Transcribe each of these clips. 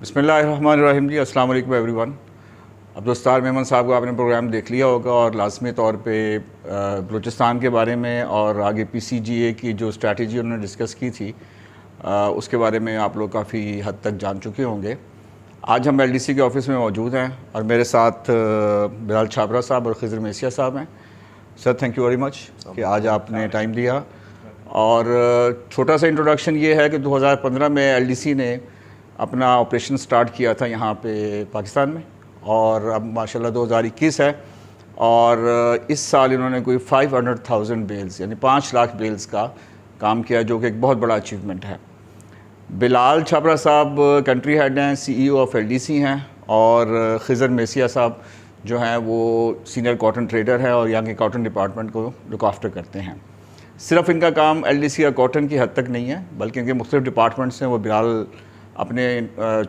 بسم اللہ الرحمن الرحیم جی، السلام علیکم ایوری ون۔ عبدالستار میمن صاحب کو آپ نے پروگرام دیکھ لیا ہوگا اور لازمی طور پہ بلوچستان کے بارے میں اور آگے پی سی جی اے کی جو اسٹریٹجی انہوں نے ڈسکس کی تھی اس کے بارے میں آپ لوگ کافی حد تک جان چکے ہوں گے۔ آج ہم ایل ڈی سی کے آفس میں موجود ہیں اور میرے ساتھ بلال چھابرا صاحب اور خضر میسیہ صاحب ہیں۔ Sir thank you very much کہ آج آپ نے ٹائم دیا۔ اور چھوٹا سا انٹروڈکشن یہ ہے کہ 2015 میں ایل ڈی سی نے اپنا آپریشن سٹارٹ کیا تھا یہاں پہ پاکستان میں، اور اب ماشاءاللہ 2021 ہے اور اس سال انہوں نے کوئی 500,000 بیلز یعنی 5 لاکھ بیلز کا کام کیا، جو کہ ایک بہت بڑا اچیومنٹ ہے۔ بلال چھابرا صاحب کنٹری ہیڈ ہیں، C E O of L D C ہیں، اور خضر میسیہ صاحب جو ہیں وہ سینئر کاٹن ٹریڈر ہیں اور یہاں کے کاٹن ڈپارٹمنٹ کو لک آفٹر کرتے ہیں۔ صرف ان کا کام ایل ڈی سی یا کاٹن کی حد تک نہیں ہے، بلکہ ان کے مختلف ڈپارٹمنٹس ہیں، وہ بلال اپنے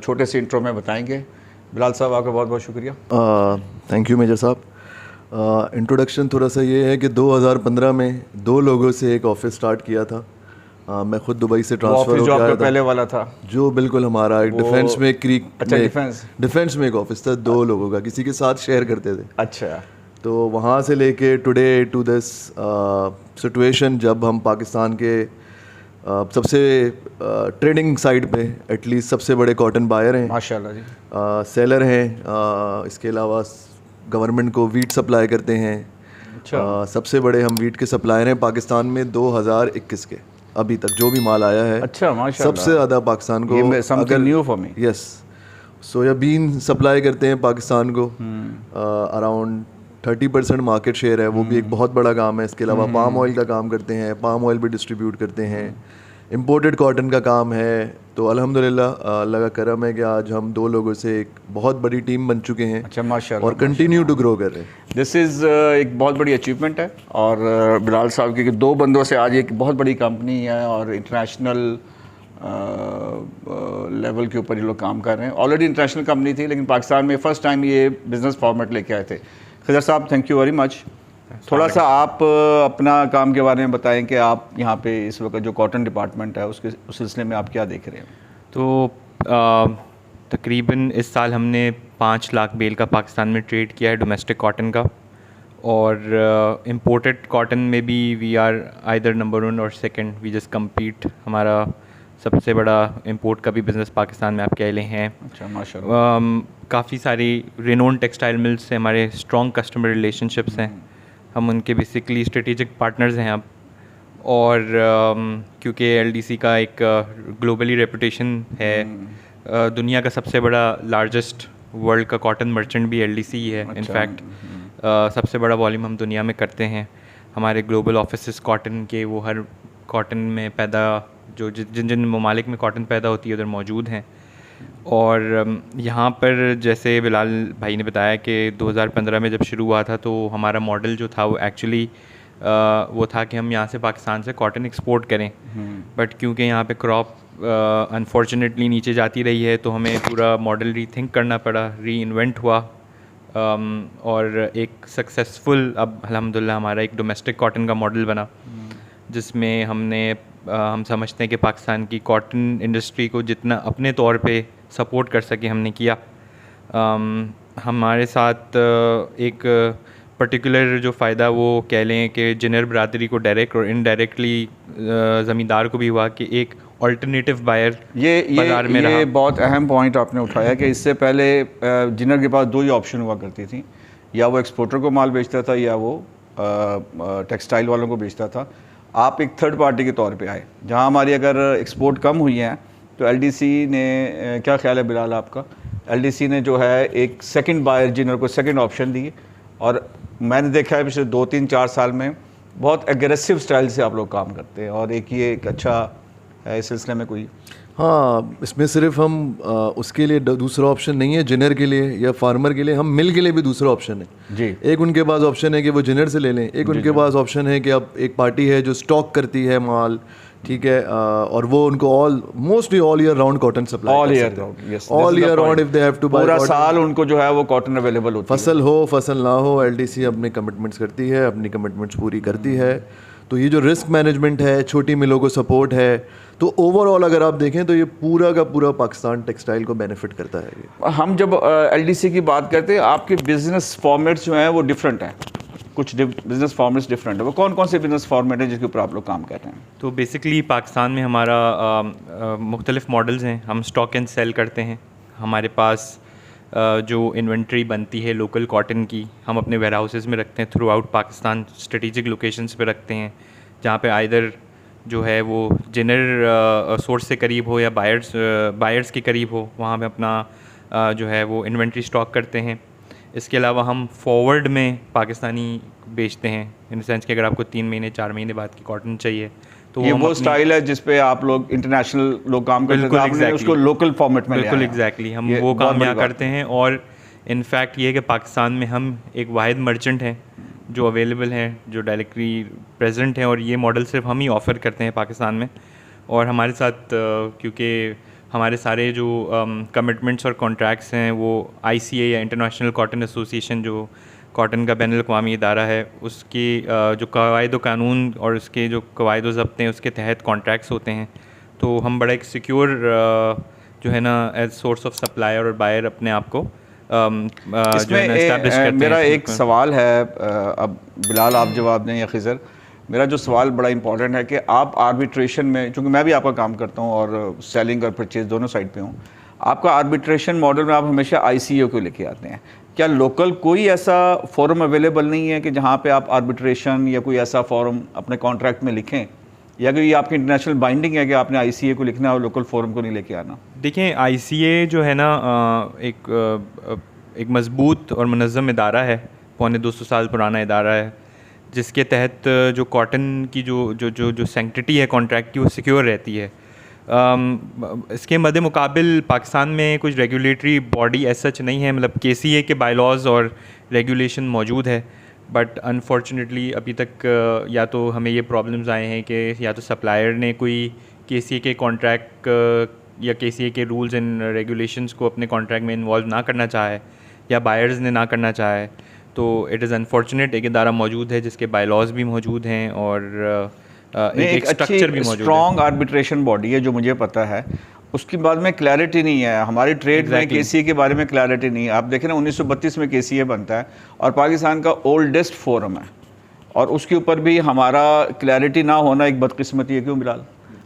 چھوٹے سے انٹرو میں بتائیں گے۔ بلال صاحب آپ کا بہت بہت شکریہ۔ تھینک یو میجر صاحب۔ انٹروڈکشن تھوڑا سا یہ ہے کہ 2015 میں 2 لوگوں سے ایک آفس سٹارٹ کیا تھا۔ میں خود دبئی سے ٹرانسفر ہو گیا تھا، پہلے والا تھا جو بالکل ہمارا ایک ڈیفینس میں ڈیفینس میں ایک آفس تھا 2 لوگوں کا، کسی کے ساتھ شیئر کرتے تھے۔ اچھا، تو وہاں سے لے کے ٹوڈے ٹو دس سچویشن، جب ہم پاکستان کے سب سے ٹریڈنگ سائڈ پہ ایٹ لیسٹ سب سے بڑے کاٹن بائر ہیں، ماشاءاللہ جی، سیلر ہیں، اس کے علاوہ گورنمنٹ کو ویٹ سپلائی کرتے ہیں۔ سب سے بڑے ہم ویٹ کے سپلائر ہیں پاکستان میں 2021 کے ابھی تک جو بھی مال آیا ہے۔ اچھا ماشاءاللہ، سب سے زیادہ پاکستان کو یس سویا بین سپلائی کرتے ہیں پاکستان کو، اراؤنڈ 30% مارکیٹ شیئر ہے، وہ بھی ایک بہت بڑا کام ہے۔ اس کے علاوہ پام آئل کا کام کرتے ہیں، پام آئل بھی ڈسٹریبیوٹ کرتے ہیں، امپورٹڈ کاٹن کا کام ہے۔ تو الحمدللہ اللہ کا کرم ہے کہ آج ہم 2 لوگوں سے ایک بہت بڑی ٹیم بن چکے ہیں، اچھا ماشاءاللہ، اور کنٹینیو ٹو گرو کر رہے ہیں۔ دس از ایک بہت بڑی اچیومنٹ ہے، اور بلال صاحب کی 2 بندوں سے آج ایک بہت بڑی کمپنی ہے اور انٹرنیشنل لیول کے اوپر یہ لوگ کام کر رہے ہیں۔ آلریڈی انٹرنیشنل کمپنی تھی، لیکن پاکستان میں فرسٹ ٹائم یہ بزنس فارمیٹ لے کے آئے تھے۔ خضر صاحب تھینک یو ویری مچ۔ تھوڑا سا آپ اپنا کام کے بارے میں بتائیں کہ آپ یہاں پہ اس وقت جو کاٹن ڈپارٹمنٹ ہے اس سلسلے میں آپ کیا دیکھ رہے ہیں؟ تو تقریباً اس سال ہم نے 5 لاکھ بیل کا پاکستان میں ٹریڈ کیا ہے ڈومیسٹک کاٹن کا، اور امپورٹڈ کاٹن میں بھی وی آر آئدر نمبر 1 اور 2، وی جسٹ کمپیٹ۔ ہمارا سب سے بڑا امپورٹ کا بھی بزنس پاکستان میں آپ کہہ لیں ہیں۔ اچھا ماشاءاللہ، کافی ساری رینون ٹیکسٹائل ملز سے ہمارے اسٹرانگ کسٹمر ریلیشن شپس ہیں، ہم ان کے بیسکلی اسٹریٹجک پارٹنرز ہیں اب۔ اور کیونکہ ایل ڈی سی کا ایک گلوبلی ریپوٹیشن ہے، دنیا کا سب سے بڑا لارجسٹ ورلڈ کا کاٹن مرچنٹ بھی ایل ڈی سی ہی ہے۔ انفیکٹ سب سے بڑا والیوم ہم دنیا میں کرتے ہیں۔ ہمارے گلوبل آفیسز کاٹن کے وہ ہر کاٹن میں پیدا جو جن ممالک میں کاٹن پیدا ہوتی ہے ادھر موجود ہیں۔ اور یہاں پر جیسے بلال بھائی نے بتایا کہ 2015 میں جب شروع ہوا تھا تو ہمارا ماڈل جو تھا وہ ایکچولی وہ تھا کہ ہم یہاں سے پاکستان سے کاٹن ایکسپورٹ کریں، بٹ کیونکہ یہاں پہ کراپ انفارچونیٹلی نیچے جاتی رہی ہے تو ہمیں پورا ماڈل ری تھنک کرنا پڑا، ری انوینٹ ہوا، اور ایک سکسیزفل اب الحمدللہ ہمارا ایک ڈومیسٹک کاٹن کا ماڈل بنا، جس میں ہم سمجھتے ہیں کہ پاکستان کی کاٹن انڈسٹری کو جتنا اپنے طور پہ سپورٹ کر سکے ہم نے کیا۔ ہمارے ساتھ ایک پرٹیکولر جو فائدہ وہ کہہ لیں کہ جنر برادری کو ڈائریکٹ اور انڈائریکٹلی زمیندار کو بھی ہوا کہ ایک آلٹرنیٹیو بائر بازار میں رہا۔ یہ بہت اہم پوائنٹ آپ نے اٹھایا کہ اس سے پہلے جنر کے پاس 2 ہی آپشن ہوا کرتی تھیں، یا وہ ایکسپورٹر کو مال بیچتا تھا یا وہ ٹیکسٹائل والوں کو بیچتا تھا۔ آپ ایک تھرڈ پارٹی کے طور پہ آئے، جہاں ہماری اگر ایکسپورٹ کم ہوئی ہیں تو ایل ڈی سی نے، کیا خیال ہے بلال آپ کا، ایل ڈی سی نے جو ہے ایک سیکنڈ بائر جنر کو سیکنڈ آپشن دی، اور میں نے دیکھا ہے پچھلے 2-3-4 سال میں بہت ایگریسو اسٹائل سے آپ لوگ کام کرتے ہیں، اور ایک یہ ایک اچھا ہے اس سلسلے میں کوئی؟ ہاں، اس میں صرف ہم اس کے لیے دوسرا آپشن نہیں ہے جنر کے لیے یا فارمر کے لیے، ہم مل کے لیے بھی دوسرا آپشن ہے جی۔ ایک ان کے پاس آپشن ہے کہ وہ جنر سے لے لیں، ایک ان کے پاس آپشن ہے کہ اب ایک پارٹی ہے جو اسٹاک کرتی ہے مال، ٹھیک ہے، اور وہ ان کو mostly all year round commitment supply all year round if they have to buy, پورا سال ان کو جو ہے وہ کاٹن اویلیبل ہوتی ہے، فصل ہو فصل نہ ہو، ایل ڈی سی اپنی کمٹمنٹس کرتی ہے، اپنی کمٹمنٹس پوری کرتی ہے۔ تو یہ جو رسک مینجمنٹ ہے, چھوٹی ملوں کو سپورٹ ہے, تو اوور آل اگر آپ دیکھیں تو یہ پورا کا پورا پاکستان ٹیکسٹائل کو بینیفٹ کرتا ہے. ہم جب ایل ڈی سی کی بات کرتے ہیں, آپ کے بزنس فارمیٹس جو ہیں وہ ڈفرینٹ ہیں, کچھ بزنس فارمیٹس ڈفرینٹ ہیں, وہ کون کون سے بزنس فارمیٹ ہیں جس کے اوپر آپ لوگ کام کر رہے ہیں؟ تو بیسکلی پاکستان میں ہمارا مختلف ماڈلز ہیں. ہم اسٹاک اینڈ سیل کرتے ہیں. ہمارے پاس جو انوینٹری بنتی ہے لوکل کاٹن کی, ہم اپنے ویئر ہاؤسز میں رکھتے ہیں through out Pakistan, strategic locations پہ رکھتے ہیں جہاں پہ آئدر جو ہے وہ جنر سورس سے قریب ہو یا بائرس کے قریب ہو, وہاں پہ اپنا جو ہے وہ انوینٹری اسٹاک کرتے ہیں. اس کے علاوہ ہم فارورڈ میں پاکستانی بیچتے ہیں, ان سینس کہ اگر آپ کو 3 مہینے 4 مہینے بعد کی کاٹن چاہیے تو یہ وہ اسٹائل ہے جس پہ آپ لوگ انٹرنیشنل لوگ کام کرتے ہیں, آپ نے اس کو لوکل فارمیٹ میں بالکل ایگزیکٹلی ہم وہ کام یہاں کرتے ہیں. اور انفیکٹ یہ ہے کہ پاکستان میں ہم ایک واحد مرچنٹ ہیں جو اویلیبل ہیں, جو ڈائریکٹلی پریزنٹ ہیں, اور یہ ماڈل صرف ہم ہی آفر کرتے ہیں پاکستان میں. اور ہمارے ساتھ کیونکہ ہمارے سارے جو کمٹمنٹس اور کانٹریکٹس ہیں وہ ICA یا انٹرنیشنل کاٹن ایسوسیشن, جو کاٹن کا بین الاقوامی ادارہ ہے, اس کی جو قواعد و قانون اور اس کے جو قواعد و ضابطے ہیں اس کے تحت کانٹریکٹس ہوتے ہیں. تو ہم بڑا ایک سیکیور جو ہے نا ایز سورس آف سپلائر اور بائر اپنے آپ کو اس میں میرا ایک سوال ہے, اب بلال آپ جواب دیں یا خضر. میرا جو سوال بڑا امپورٹنٹ ہے کہ آپ آربیٹریشن میں, چونکہ میں بھی آپ کا کام کرتا ہوں اور سیلنگ اور پرچیز دونوں سائڈ پہ ہوں, آپ کا آربیٹریشن ماڈل میں آپ ہمیشہ ICA کو لے کے آتے ہیں. کیا لوکل کوئی ایسا فورم اویلیبل نہیں ہے کہ جہاں پہ آپ آربیٹریشن یا کوئی ایسا فورم اپنے کانٹریکٹ میں لکھیں, یا کہ یہ آپ کی انٹرنیشنل بائنڈنگ ہے کہ آپ نے ICA کو لکھنا ہے اور لوکل فورم کو نہیں لے کے آنا؟ دیکھیں ICA جو ہے نا ایک مضبوط اور منظم ادارہ ہے, 250 سال پرانا ادارہ ہے, جس کے تحت جو کاٹن کی جو سینکٹیٹی ہے کانٹریکٹ کی وہ سیکیور رہتی ہے. اس کے مد مقابل پاکستان میں کچھ ریگولیٹری باڈی ایز سچ نہیں ہے, مطلب KCA کے بائی لاز اور ریگولیشن موجود ہے, بٹ انفارچونیٹلی ابھی تک یا تو ہمیں یہ پرابلمز آئے ہیں کہ یا تو سپلائر نے کوئی KCA کے کانٹریکٹ یا KCA کے رولز اینڈ ریگولیشنز کو اپنے کانٹریکٹ میں انوالو نہ کرنا چاہے, یا بائرز نے نہ کرنا چاہے. تو اٹ از انفارچونیٹ. ایک ادارہ موجود ہے جس کے بائی لاز بھی موجود ہیں اور ایک اسٹرکچر بھی موجود ہے. اسٹرانگ آربیٹریشن باڈی ہے جو مجھے پتہ ہے, اس کے بعد میں کلیئرٹی نہیں ہے. ہماری ٹریڈ میں KCA کے بارے میں کلیئرٹی نہیں ہے. آپ دیکھیں نا 1932 میں KCA بنتا ہے اور پاکستان کا اولڈسٹ فورم ہے, اور اس کے اوپر بھی ہمارا کلیئرٹی نہ ہونا ایک بدقسمتی ہے. کیوں بلال؟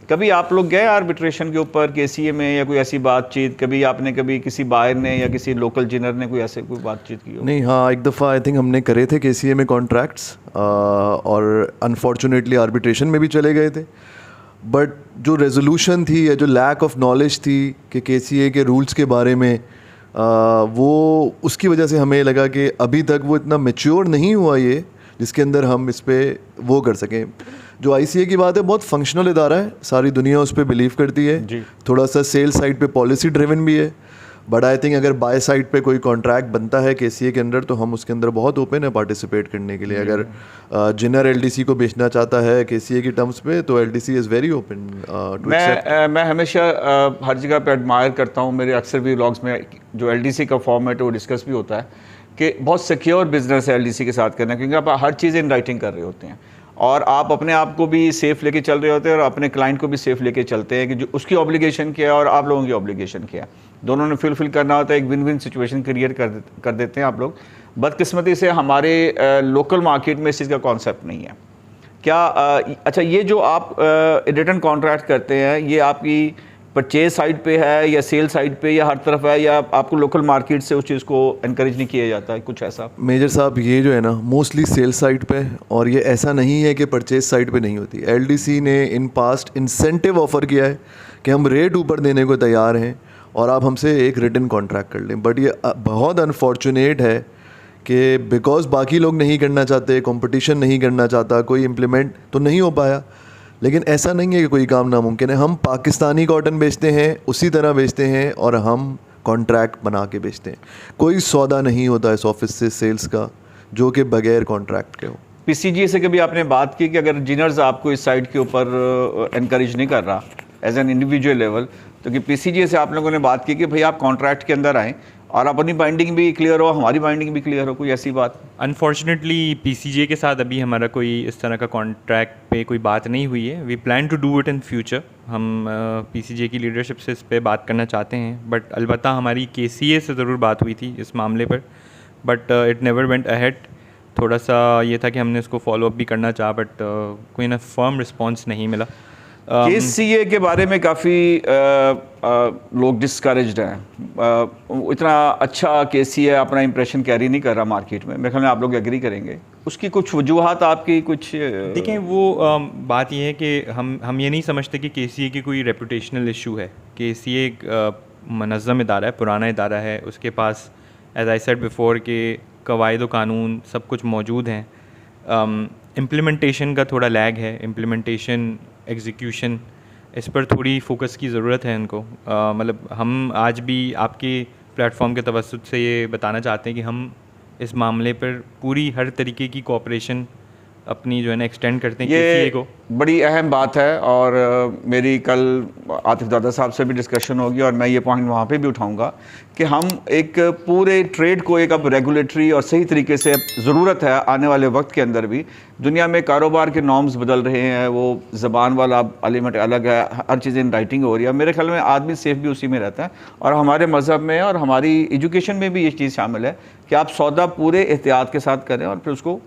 کبھی آپ لوگ گئے آربیٹریشن کے اوپر KCA میں, یا کوئی ایسی بات چیت کبھی آپ نے کبھی کسی بائر نے یا کسی لوکل جنر نے کوئی ایسے کوئی بات چیت کی ہو؟ نہیں, ہاں ایک دفعہ آئی تھنک ہم نے کرے تھے KCA میں کانٹریکٹس, اور انفارچونیٹلی آربیٹریشن میں بھی چلے گئے تھے. بٹ جو ریزولوشن تھی یا جو لیک آف نالج تھی کہ KCA کے رولس کے بارے میں, وہ اس کی وجہ سے ہمیں لگا کہ ابھی تک وہ اتنا میچیور نہیں ہوا یہ جس کے اندر ہم اس پہ وہ کر سکیں. جو ICA کی بات ہے بہت فنکشنل ادارہ ہے, ساری دنیا اس پہ بلیو کرتی ہے, تھوڑا سا سیل سائڈ پہ پالیسی ڈریون بھی ہے. بٹ آئی تھنک اگر بائی سائڈ پہ کوئی کانٹریکٹ بنتا ہے KCA کے اندر تو ہم اس کے اندر بہت اوپن ہے پارٹیسپیٹ کرنے کے لیے. اگر جنر LDC کو بیچنا چاہتا ہے KCA کی ٹرمز پہ تو LDC از ویری اوپن. میں ہمیشہ ہر جگہ پہ ایڈمائر کرتا ہوں, میرے اکثر بھی ولاگس میں جو LDC کا فارمیٹ ہے وہ ڈسکس بھی ہوتا ہے کہ بہت سیکیور بزنس ہے LDC کے ساتھ کرنا, کیونکہ آپ ہر چیز ان رائٹنگ کر رہے ہوتے ہیں اور آپ اپنے آپ کو بھی سیف لے کے چل رہے ہوتے ہیں اور اپنے کلائنٹ کو بھی سیف لے کے چلتے ہیں کہ جو اس کی اوبلیگیشن کیا ہے اور آپ لوگوں کی اوبلیگیشن کیا ہے, دونوں نے فل کرنا ہوتا ہے. ایک ون ون سچویشن کریٹ کر دیتے ہیں آپ لوگ. بدقسمتی سے ہمارے لوکل مارکیٹ میں اس چیز کا کانسیپٹ نہیں ہے. کیا اچھا یہ جو آپ ریٹرن کانٹریکٹ کرتے ہیں یہ آپ کی پرچیز سائڈ پہ ہے یا سیل سائڈ پہ یا ہر طرف ہے, یا آپ کو لوکل مارکیٹ سے اس چیز کو انکریج نہیں کیا جاتا ہے کچھ ایسا؟ میجر صاحب یہ جو ہے نا موسٹلی سیل سائڈ پہ, اور یہ ایسا نہیں ہے کہ پرچیز سائڈ پہ نہیں ہوتی. LDC نے ان پاسٹ انسینٹیو آفر کیا ہے کہ ہم ریٹ اوپر دینے کو تیار ہیں اور آپ ہم سے ایک ریٹن کانٹریکٹ کر لیں. بٹ یہ بہت انفارچونیٹ ہے کہ بیکاز باقی لوگ نہیں کرنا چاہتے, کمپٹیشن نہیں کرنا چاہتا, کوئی امپلیمنٹ تو نہیں ہو پایا. لیکن ایسا نہیں ہے کہ کوئی کام ناممکن ہے. ہم پاکستانی کاٹن بیچتے ہیں اسی طرح بیچتے ہیں اور ہم کانٹریکٹ بنا کے بیچتے ہیں. کوئی سودا نہیں ہوتا اس آفس سے سیلز کا جو کہ بغیر کانٹریکٹ کے ہو. PCGA سے کبھی آپ نے بات کی کہ اگر جنرز آپ کو اس سائڈ کے اوپر انکریج نہیں کر رہا ایز این انڈیویجول لیول, تو کہ PCGA سے آپ لوگوں نے بات کی کہ بھائی آپ کانٹریکٹ کے اندر آئیں اور اپنی بائنڈنگ بھی کلیئر ہو, ہماری بائنڈنگ بھی کلیئر ہو, کوئی ایسی بات؟ انفارچونیٹلی پی سی جی اے کے ساتھ ابھی ہمارا کوئی اس طرح کا کانٹریکٹ پہ کوئی بات نہیں ہوئی ہے. We plan to do it in future. ہم پی سی جی اے کی لیڈرشپ سے اس پہ بات کرنا چاہتے ہیں, بٹ البتہ ہماری کے سی اے سے ضرور بات ہوئی تھی اس معاملے پر, but it never went ahead. تھوڑا سا یہ تھا کہ ہم نے اس کو فالو اپ بھی کرنا چاہا, بٹ کوئی نہ فرم رسپانس نہیں ملا. کے سی اے کے بارے میں کافی لوگ ڈسکریجڈ ہیں. اتنا اچھا کے سی اے اپنا امپریشن کیری نہیں کر رہا مارکیٹ میں. میرے خیال میں آپ لوگ ایگری کریں گے. اس کی کچھ وجوہات آپ کی کچھ؟ دیکھیں, وہ بات یہ ہے کہ ہم یہ نہیں سمجھتے کہ کے سی اے کی کوئی ریپوٹیشنل ایشو ہے. کے سی اے ایک منظم ادارہ ہے, پرانا ادارہ ہے. اس کے پاس ایز آئی سیڈ بیفور کہ قواعد و قانون سب کچھ موجود ہیں. امپلیمنٹیشن کا تھوڑا لیگ ہے. امپلیمنٹیشن, ایگزیکیوشن, اس پر تھوڑی فوکس کی ضرورت ہے ان کو. مطلب ہم آج بھی آپ کے پلیٹ فارم کے توسط سے یہ بتانا چاہتے ہیں کہ ہم اس معاملے پر پوری ہر طریقے کی کوآپریشن اپنی جو ہے نا ایکسٹینڈ کرتے ہیں کے سی اے کو. بڑی اہم بات ہے, اور میری کل عاطف دادا صاحب سے بھی ڈسکشن ہوگی, اور میں یہ پوائنٹ وہاں پہ بھی اٹھاؤں گا کہ ہم ایک پورے ٹریڈ کو ایک اب ریگولیٹری اور صحیح طریقے سے ضرورت ہے آنے والے وقت کے اندر بھی. دنیا میں کاروبار کے نارمز بدل رہے ہیں, وہ زبان والا ایلیمنٹ الگ ہے, ہر چیز ان رائٹنگ ہو رہی ہے. میرے خیال میں آدمی سیف بھی اسی میں رہتا ہے, اور ہمارے مذہب میں اور ہماری ایجوکیشن میں بھی یہ چیز شامل ہے کہ آپ سودا پورے احتیاط کے ساتھ کریں اور پھر اس کو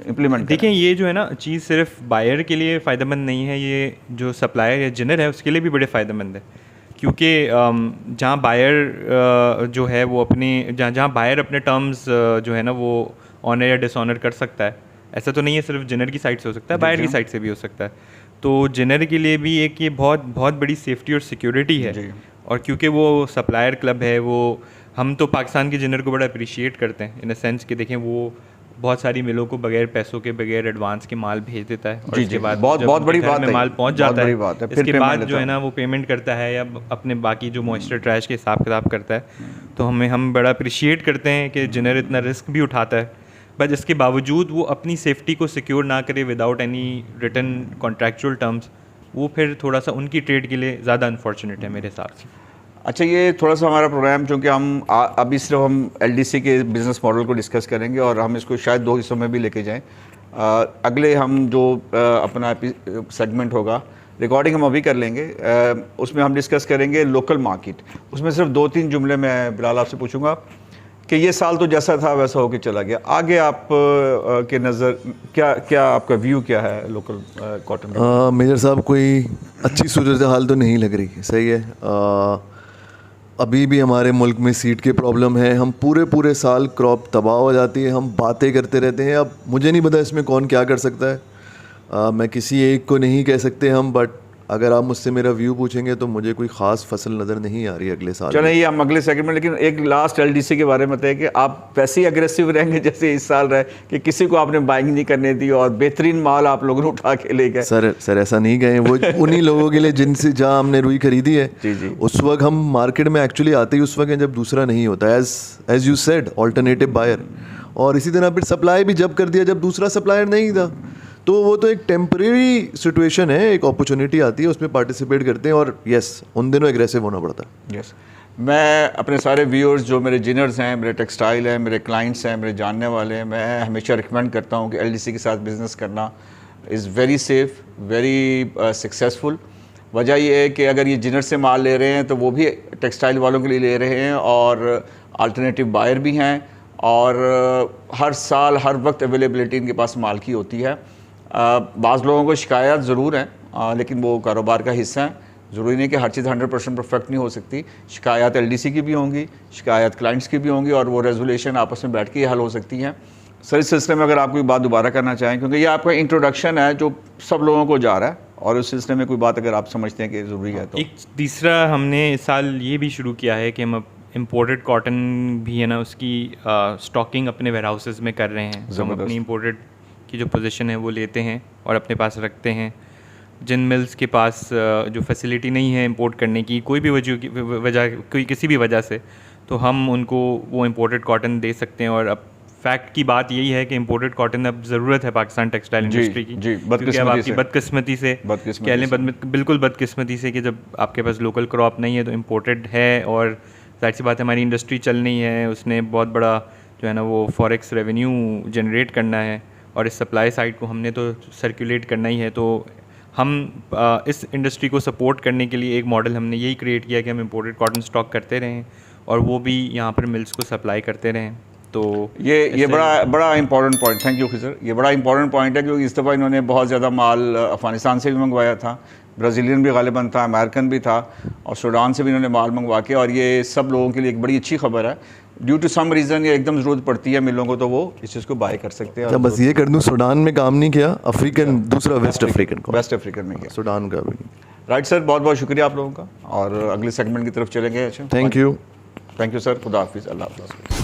امپلیمنٹ. دیکھیں, یہ جو ہے نا چیز صرف بائر کے لیے فائدہ مند نہیں ہے, یہ جو سپلائر یا جنر ہے اس کے لیے بھی بڑے فائدہ مند ہے. کیونکہ جہاں بائر جو ہے وہ جہاں بائر اپنے ٹرمز جو ہے نا وہ آنر یا ڈس آنر کر سکتا ہے, ایسا تو نہیں ہے صرف جنر کی سائڈ سے ہو سکتا ہے, بائر کی سائڈ سے بھی ہو سکتا ہے. تو جنر کے لیے بھی ایک یہ بہت بڑی سیفٹی اور سیکیورٹی ہے. اور کیونکہ وہ سپلائر کلب ہے, وہ ہم تو پاکستان کے جنر کو بڑا اپریشیٹ کرتے ہیں ان اے سینس کہ دیکھیں وہ بہت ساری ملوں کو بغیر پیسوں کے, بغیر ایڈوانس کے مال بھیج دیتا ہے, اور اس کے بعد بہت بڑی بات میں مال پہنچ جاتا ہے, اس کے بعد جو ہے نا وہ پیمنٹ کرتا ہے یا اپنے باقی جو موئسچر ٹریش کے حساب کتاب کرتا ہے. تو ہم بڑا اپریشیٹ کرتے ہیں کہ جنر اتنا رسک بھی اٹھاتا ہے, بٹ اس کے باوجود وہ اپنی سیفٹی کو سیکیور نہ کرے without any return contractual terms, وہ پھر تھوڑا سا ان کی ٹریڈ کے لیے زیادہ انفارچونیٹ ہے میرے حساب سے. اچھا, یہ تھوڑا سا ہمارا پروگرام, چونکہ ہم ابھی صرف ہم ایل ڈی سی کے بزنس ماڈل کو ڈسکس کریں گے, اور ہم اس کو شاید 2 حصوں میں بھی لے کے جائیں. اگلے ہم جو اپنا سیگمنٹ ہوگا, ریکارڈنگ ہم ابھی کر لیں گے, اس میں ہم ڈسکس کریں گے لوکل مارکیٹ. اس میں صرف 2-3 جملے میں بلال آپ سے پوچھوں گا کہ یہ سال تو جیسا تھا ویسا ہو کے چلا گیا, آگے آپ کے نظر کیا آپ کا ویو کیا ہے لوکل کاٹن؟ میجر صاحب, کوئی اچھی صورتحال تو نہیں لگ رہی. صحیح ہے, ابھی بھی ہمارے ملک میں سیڈ کے پرابلم ہے. ہم پورے سال کراپ تباہ ہو جاتی ہے, ہم باتیں کرتے رہتے ہیں. اب مجھے نہیں پتا اس میں کون کیا کر سکتا ہے, میں کسی ایک کو نہیں کہہ سکتے ہم, بٹ اگر آپ مجھ سے میرا ویو پوچھیں گے تو مجھے کوئی خاص فصل نظر نہیں آ رہی اگلے سال. چلیں یہ ہم اگلے سیکنڈ میں, لیکن ایک لاسٹ ایل ڈی سی کے بارے میں بتائیں کہ آپ ویسے ہی اگریسو رہیں گے جیسے اس سال رہے کہ کسی کو آپ نے بائنگ نہیں کرنے دی اور بہترین مال آپ لوگوں نے اٹھا کے لے گئے؟ سر ایسا نہیں گئے, وہ انہی لوگوں کے لیے جن سے جہاں ہم نے روئی خریدی ہے اس وقت ہم مارکیٹ میں ایکچولی آتے ہی اس وقت جب دوسرا نہیں ہوتا, as you said alternative buyer. اور اسی طرح پھر سپلائی بھی جب کر دیا جب دوسرا سپلائر نہیں تھا. تو وہ تو ایک ٹیمپریری سچویشن ہے, ایک اپرچونیٹی آتی ہے, اس میں پارٹیسپیٹ کرتے ہیں, اور یس ان دنوں ایگریسو ہونا پڑتا ہے. یس, میں اپنے سارے ویورز جو میرے جنرز ہیں, میرے ٹیکسٹائل ہیں, میرے کلائنٹس ہیں, میرے جاننے والے ہیں, میں ہمیشہ ریکمینڈ کرتا ہوں کہ ایل ڈی سی کے ساتھ بزنس کرنا is very safe, very successful. وجہ یہ ہے کہ اگر یہ جنر سے مال لے رہے ہیں تو وہ بھی ٹیکسٹائل والوں کے لیے لے رہے ہیں, اور الٹرنیٹیو بائر بھی ہیں, اور ہر سال ہر وقت اویلیبلٹی ان کے پاس مال کی ہوتی ہے. بعض لوگوں کو شکایات ضرور ہیں, لیکن وہ کاروبار کا حصہ ہیں. ضروری نہیں کہ ہر چیز 100% پرفیکٹ نہیں ہو سکتی. شکایات ایل ڈی سی کی بھی ہوں گی, شکایات کلائنٹس کی بھی ہوں گی, اور وہ ریزولیشن آپس میں بیٹھ کے یہ حل ہو سکتی ہیں. سر اس سلسلے میں اگر آپ کوئی بات دوبارہ کرنا چاہیں, کیونکہ یہ آپ کا انٹروڈکشن ہے جو سب لوگوں کو جا رہا ہے, اور اس سلسلے میں کوئی بات اگر آپ سمجھتے ہیں کہ ضروری ہے تو. ایک تیسرا ہم نے اس سال یہ بھی شروع کیا ہے کہ ہم امپورٹڈ کاٹن بھی ہے نا اس کی اسٹاکنگ اپنے ویئر ہاؤسز میں کر رہے ہیں. ہم اپنی امپورٹڈ کی جو پوزیشن ہے وہ لیتے ہیں اور اپنے پاس رکھتے ہیں. جن ملز کے پاس جو فیسلٹی نہیں ہے امپورٹ کرنے کی کوئی بھی کسی بھی وجہ سے, تو ہم ان کو وہ امپورٹڈ کاٹن دے سکتے ہیں. اور اب فیکٹ کی بات یہی ہے کہ امپورٹڈ کاٹن اب ضرورت ہے پاکستان ٹیکسٹائل انڈسٹری کی, کیونکہ اب آپ کی بدقسمتی سے کہہ لیں بالکل بدقسمتی سے کہ جب آپ کے پاس لوکل کراپ نہیں ہے تو امپورٹڈ ہے, اور ظاہر سی بات ہے ہماری انڈسٹری چلنی ہے, اس نے بہت بڑا جو ہے نا وہ فوریکس ریونیو جنریٹ کرنا ہے, اور اس سپلائی سائڈ کو ہم نے تو سرکولیٹ کرنا ہی ہے. تو ہم اس انڈسٹری کو سپورٹ کرنے کے لیے ایک ماڈل ہم نے یہی کریٹ کیا کہ ہم امپورٹڈ کاٹن اسٹاک کرتے رہیں اور وہ بھی یہاں پر ملس کو سپلائی کرتے رہیں. تو یہ بڑا امپورٹنٹ پوائنٹ, تھینک یو خضر, یہ بڑا امپورٹنٹ پوائنٹ ہے کیونکہ اس دفعہ انہوں نے بہت زیادہ مال افغانستان سے بھی منگوایا تھا, برازیلین بھی غالباً تھا, امریکن بھی تھا, اور سوڈان سے بھی انہوں نے مال منگوا کے, اور یہ سب لوگوں کے لیے ایک بڑی اچھی خبر ہے. ڈیو ٹو سم ریزن یہ ایک دم ضرورت پڑتی ہے ملوں کو تو وہ اس چیز کو بائی کر سکتے ہیں. بس یہ کر دوں, سوڈان میں کام نہیں کیا, افریقن دوسرا ویسٹ افریقن میں کیا, سوڈان کا بھی. رائٹ سر, بہت بہت شکریہ آپ لوگوں کا, اور اگلے سیگمنٹ کی طرف چلیں گے. تھینک یو سر, خدا حافظ, اللہ حافظ.